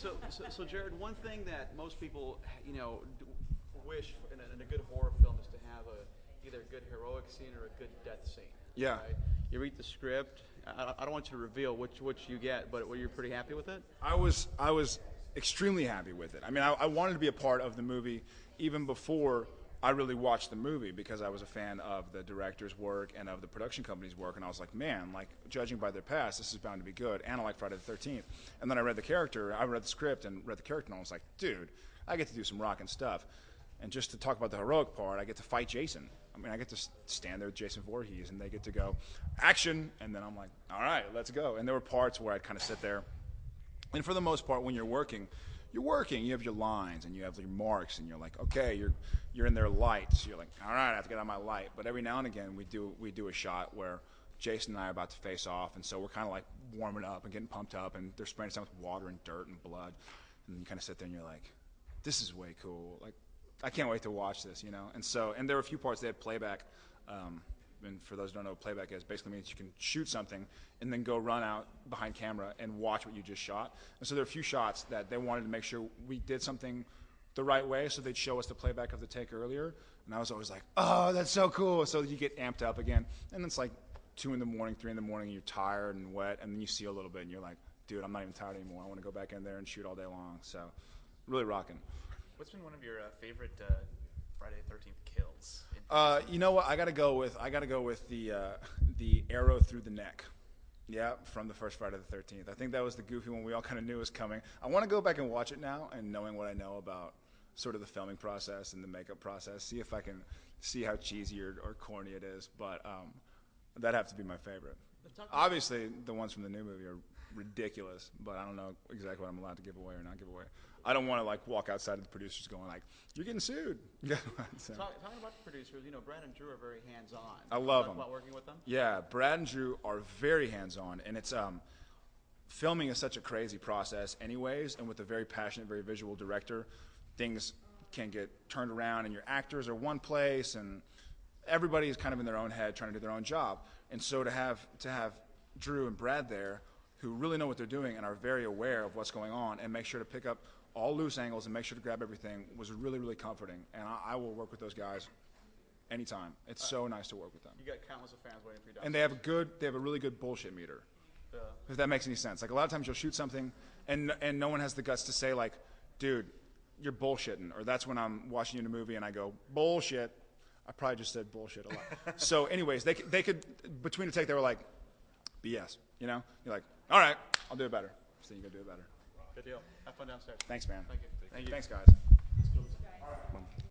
So Jared, one thing that most people, wish in a good horror film is to have either a good heroic scene or a good death scene. Yeah. Right? You read the script. I don't want you to reveal which you get, but were you pretty happy with it? I was extremely happy with it. I mean, I wanted to be a part of the movie even before I really watched the movie because I was a fan of the director's work and of the production company's work, and I was like, man, like judging by their past, this is bound to be good. And I like Friday the 13th. And then I read the script and read the character, and I was like, dude, I get to do some rockin' stuff. And just to talk about the heroic part, I get to fight Jason. I mean, I get to stand there with Jason Voorhees, and they get to go, action, and then I'm like, all right, let's go. And there were parts where I'd kind of sit there. And for the most part, when you're working, you have your lines, and you have your marks, and you're like, okay, you're in their lights. You're like, all right, I have to get on my light. But every now and again, we do a shot where Jason and I are about to face off, and so we're kind of like warming up and getting pumped up, and they're spraying us down with water and dirt and blood. And you kind of sit there, and you're like, this is way cool. Like, I can't wait to watch this, And there were a few parts that had playback. And for those who don't know what playback is, basically means you can shoot something and then go run out behind camera and watch what you just shot. And so there are a few shots that they wanted to make sure we did something the right way, so they'd show us the playback of the take earlier. And I was always like, oh, that's so cool. So you get amped up again. And it's like 2 in the morning, 3 in the morning, and you're tired and wet, and then you see a little bit, and you're like, dude, I'm not even tired anymore. I want to go back in there and shoot all day long. So really rocking. What's been one of your favorite Friday the 13th kills? You know what? I gotta go with the arrow through the neck. Yeah, from the first Friday the 13th. I think that was the goofy one we all kind of knew was coming. I want to go back and watch it now, and knowing what I know about sort of the filming process and the makeup process, see if I can see how cheesy or corny it is. But that'd have to be my favorite. Obviously, the ones from the new movie are ridiculous, but I don't know exactly what I'm allowed to give away or not give away. I don't want to like walk outside of the producers going like, "You're getting sued." So. Talking about the producers, Brad and Drew are very hands-on. I love them. About working with them. Yeah, Brad and Drew are very hands-on, and it's filming is such a crazy process, anyways. And with a very passionate, very visual director, things can get turned around, and your actors are one place, and everybody is kind of in their own head trying to do their own job. And so to have Drew and Brad there, who really know what they're doing and are very aware of what's going on, and make sure to pick up all loose angles and make sure to grab everything, was really, really comforting. And I will work with those guys anytime. It's so nice to work with them. You got countless of fans waiting for you. And they have a really good bullshit meter. If that makes any sense. Like a lot of times you'll shoot something and no one has the guts to say like, dude, you're bullshitting. Or that's when I'm watching you in a movie and I go, bullshit. I probably just said bullshit a lot. So anyways, they could, between a take, they were like, BS, You're like, all right, I'll do it better. So you go do it better. Good deal. Have fun downstairs. Thanks, man. Thank you. Thanks, guys.